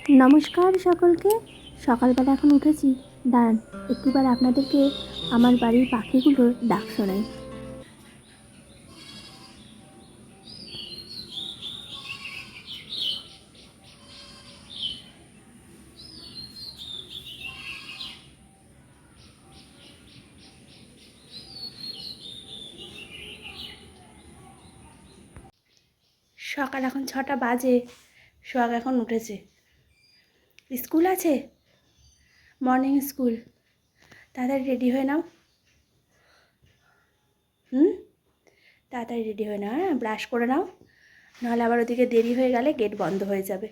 নমস্কার সকলকে। সকালবেলা এখন উঠেছি, দাঁড়ান একটুবার আপনাদেরকে আমার বাড়ির পাখিগুলোর ডাক শোনাই। সকাল এখন 6টা বাজে, সোহাগ এখন উঠেছে। স্কুল আছে, মর্নিং স্কুল, তাড়াতাড়ি রেডি হয়ে নাও। তাড়াতাড়ি রেডি হয়ে নাও, হ্যাঁ, ব্রাশ করে নাও, নাহলে আবার ওদিকে দেরি হয়ে গেলে গেট বন্ধ হয়ে যাবে।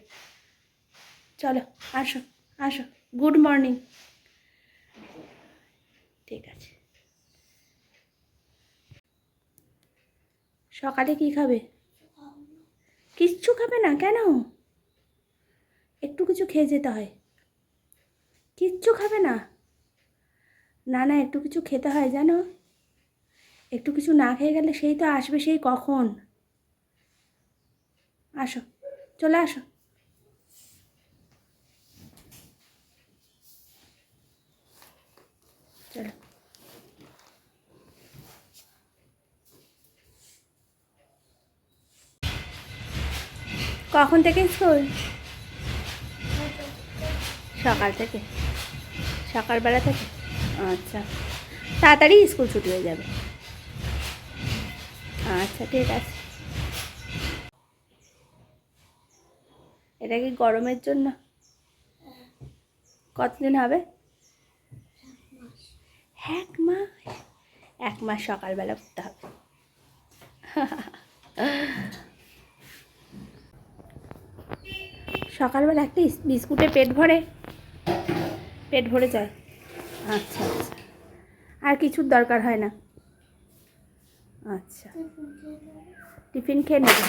চলো আসো আসো, গুড মর্নিং। ঠিক আছে। সকালে কি খাবে? কিচ্ছু খাবে না? কেন? একটু কিছু খেয়ে যেতে হয়। কিচ্ছু খাবে না? না না, একটু কিছু খেতে হয় জানো। একটু কিছু না খেয়ে গেলে সেই তো আসবে সেই কখন। আসো, চলে আসো। চলো। কখন থেকে স্কুল? সকাল থেকে, সকালবেলা থেকে। আচ্ছা, তাড়াতাড়ি স্কুল ছুটি হয়ে যাবে। আচ্ছা ঠিক আছে। এটা কি গরমের জন্য? কতদিন হবে? 1 মাস। 1 মাস সকালবেলা উঠতে হবে। সকালবেলা একটা বিস্কুটে পেট ভরে, পেট ভরে যায়। আচ্ছা আচ্ছা, আর কিছুর দরকার হয় না? আচ্ছা, টিফিন খেয়ে নেবে।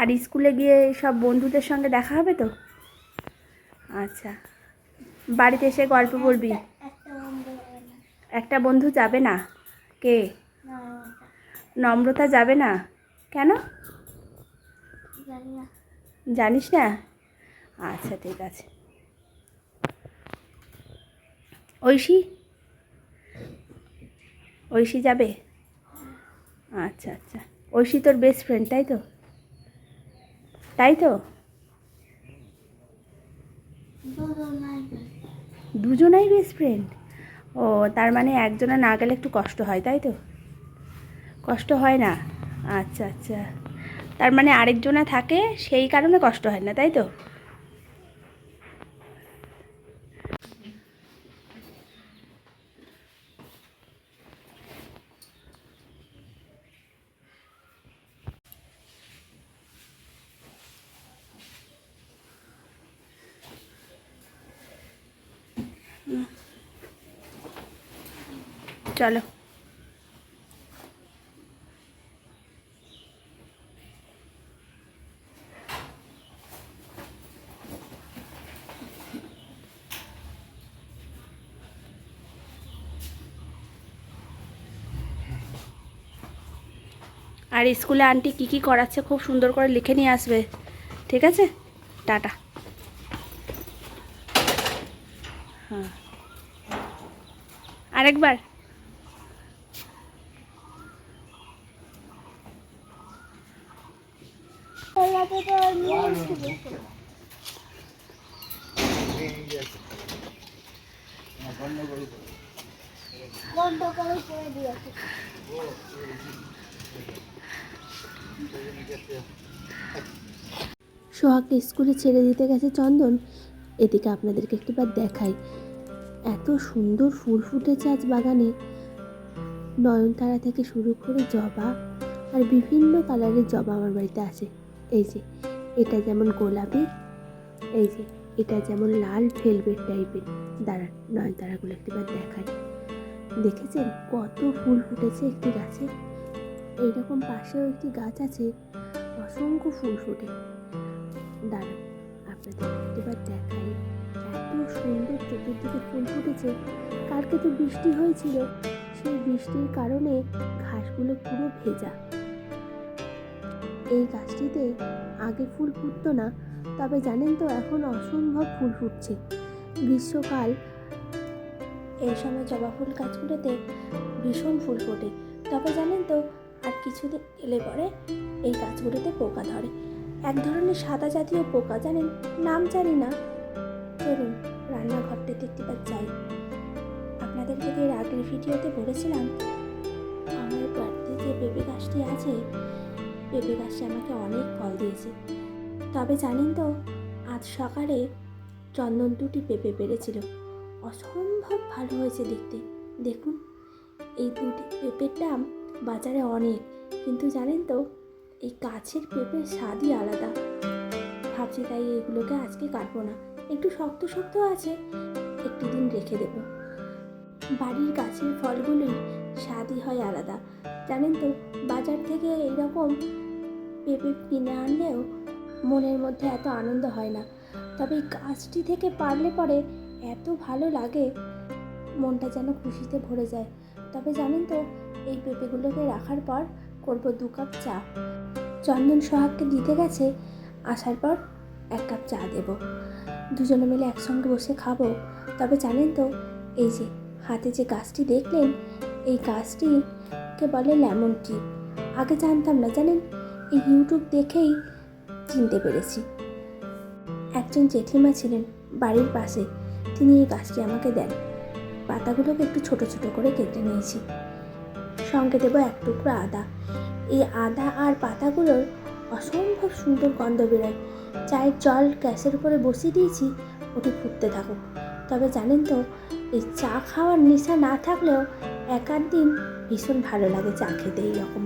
আর স্কুলে গিয়ে সব বন্ধুদের সঙ্গে দেখা হবে তো? আচ্ছা, বাড়িতে এসে গল্প বলবি? একটা বন্ধু যাবে না? কে? নম্রতা যাবে না? কেন? জানিস না? আচ্ছা ঠিক আছে। ঐশী? ঐশী যাবে? আচ্ছা আচ্ছা, ঐশী তোর বেস্ট ফ্রেন্ড তাই তো? তাই তো, দুজনাই বেস্ট ফ্রেন্ড। ও, তার মানে একজনে না গেলে একটু কষ্ট হয় তাই তো? কষ্ট হয় না? আচ্ছা আচ্ছা, তার মানে আরেকজনা থাকে সেই কারণে কষ্ট হয় না তাই তো? চলো। আর স্কুলে আন্টি কী কী করাচ্ছে খুব সুন্দর করে লিখে নিয়ে আসবে, ঠিক আছে? টাটা। হ্যাঁ, আরেকবার। সোহাগকে স্কুলে ছেড়ে দিতে গেছে চন্দন। এদিকে আপনাদেরকে একটিবার দেখাই, এত সুন্দর ফুল ফুটেছে আজ বাগানে। নয়নতারা থেকে শুরু করে জবা, আর বিভিন্ন কালারের জবা আমার বাড়িতে আছে। এই যে এটা যেমন গোলাপি, এই যে এটা যেমন লাল ভেলভেট টাইপের। দাঁড়ান নয়নতারাগুলো একটিবার দেখাই। দেখেছেন কত ফুল ফুটেছে একটি গাছে? এইরকম পাশেও একটি গাছ আছে, অসংখ্য ফুল ফোটে। দাঁড়ান আপনাদের একটিবার দেখাই, এত সুন্দর চতুর্দিকে ফুল ফুটেছে। কালকে তো বৃষ্টি হয়েছিল, সেই বৃষ্টির কারণে ঘাসগুলো পুরো ভেজা। এই গাছটিতে আগে ফুল ফুটতো না, তবে জানেন তো এখন অসম্ভব ফুল ফুটছে। গ্রীষ্মকাল এই সময় জবা ফুল গাছগুলোতে ভীষণ ফুল ফোটে, তবে জানেন তো আর কিছুদিন এলে পরে এই গাছগুলোতে পোকা ধরে। এক ধরনের সাদা জাতীয় পোকা, জানেন নাম জানি না। চলুন রান্নাঘরটাতে একটিবার যাই। আপনাদেরকে এর আগের ভিডিওতে বলেছিলাম আমার বাড়িতে যে পেঁপে গাছটি আছে, পেঁপে গাছটি আমাকে অনেক ফল দিয়েছে। তবে জানেন তো আজ সকালে চন্দন দুটি পেঁপে পেড়েছিল, অসম্ভব ভালো হয়েছে দেখতে। দেখুন এই দুটি পেঁপের দাম বাজারে অনেক, কিন্তু জানেন তো এই গাছের পেঁপের স্বাদই আলাদা। ভাবছি তাই এগুলোকে আজকে কাটবো না, একটু শক্ত শক্ত আছে, একটি দিন রেখে দেব। বাড়ির গাছের ফলগুলির স্বাদই হয় আলাদা। জানেন তো বাজার থেকে এইরকম পেঁপে কিনে আনলেও মনের মধ্যে এত আনন্দ হয় না, তবে গাছটি থেকে পারলে পরে এত ভালো লাগে, মনটা যেন খুশিতে ভরে যায়। তবে জানেন তো এই পেঁপেগুলোকে রাখার পর করব 2 কাপ চা। চন্দন সোহাগকে দিতে গেছে, আসার পর 1 কাপ চা দেব, দুজনে মিলে একসঙ্গে বসে খাবো। তবে জানেন তো এই যে হাতে যে গাছটি দেখলেন, এই গাছটিকে বলে লেমন ট্রি। আগে জানতাম না, জানেন এই ইউটিউব দেখেই চিনতে পেরেছি। একজন জেঠিমা ছিলেন বাড়ির পাশে, তিনি এই গাছটি আমাকে দেন। পাতাগুলোকে একটু ছোট ছোট করে কেটে নিয়েছি, সঙ্গে দেবো 1 টুকরো আদা। এই আদা আর পাতাগুলোর অসম্ভব সুন্দর গন্ধ বেরোয়। চায়ের জল গ্যাসের উপরে বসিয়ে দিয়েছি, ওটি ফুটতে থাকুক। তবে জানেন তো এই চা খাওয়ার নেশা না থাকলেও এক আধ দিন ভীষণ ভালো লাগে চা খেতে। এইরকম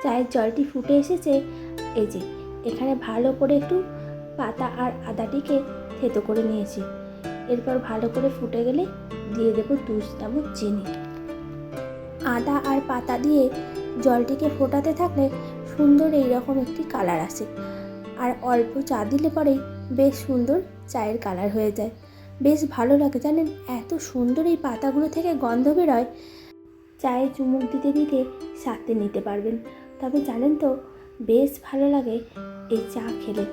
চায়ের জলটি ফুটে এসেছে, এই যে এখানে ভালো করে একটু পাতা আর আদাটিকে থেতো করে নিয়েছি। এরপর ভালো করে ফুটে গেলে দিয়ে দেবো 2 চামচ চিনি। আদা আর পাতা দিয়ে জলটিকে ফোটাতে থাকলে সুন্দর এইরকম একটি কালার আসে, আর অল্প চা দিলে পরেই বেশ সুন্দর চায়ের কালার হয়ে যায়। বেশ ভালো লাগে, জানেন এত সুন্দর এই পাতাগুলো থেকে গন্ধ বেরোয়, চায়ে চুমুক দিতে দিতে সাথে নিতে পারবেন। তবে জানেন তো বেশ ভালো লাগে এই চা খেলে।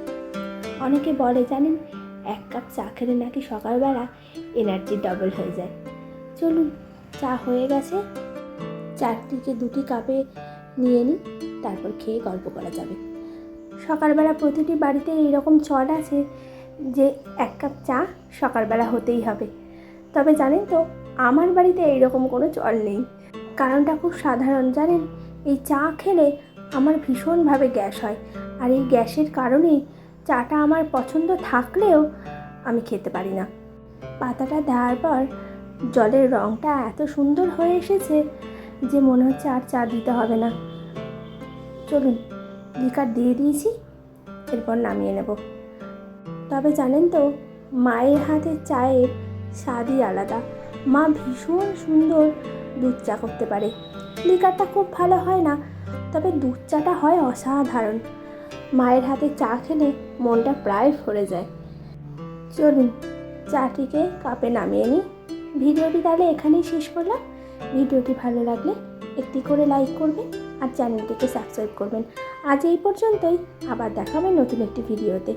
অনেকে বলে জানেন 1 কাপ চা খেলে নাকি সকালবেলা এনার্জি ডবল হয়ে যায়। চলুন চা হয়ে গেছে, চাটিকে 2টি কাপে নিয়ে নিই, তারপর খেয়ে গল্প করা যাবে। সকালবেলা প্রতিটি বাড়িতে এইরকম চল আছে যে 1 কাপ চা সকালবেলা হতেই হবে। তবে জানেন তো আমার বাড়িতে এইরকম কোনো চল নেই। কারণটা খুব সাধারণ, জানেন এই চা খেলে আমার ভীষণভাবে গ্যাস হয়, আর এই গ্যাসের কারণেই চাটা আমার পছন্দ থাকলেও আমি খেতে পারি না। পাতাটা দেওয়ার পর জলের রঙটা এত সুন্দর হয়ে এসেছে যে মনে হচ্ছে আর চা দিতে হবে না। চলুন লিকার দিয়ে দিয়েছি, এরপর নামিয়ে নেব। তবে জানেন তো মায়ের হাতের চায়ের স্বাদই আলাদা। মা ভীষণ সুন্দর দুধ চা করতে পারে। লিকারটা খুব ভালো হয় না, তবে দুধ চাটা হয় অসাধারণ। মায়ের হাতে চা খেলে মনটা প্রায় ভরে যায়। চলুন চাটিকে কাপে নামিয়ে নিই। ভিডিওটি তাহলে এখানেই শেষ করলাম। ভিডিওটি ভালো লাগলে একটি করে লাইক করবেন আর চ্যানেলটিকে সাবস্ক্রাইব করবেন। আজ এই পর্যন্তই, আবার দেখা হবে নতুন একটি ভিডিওতে।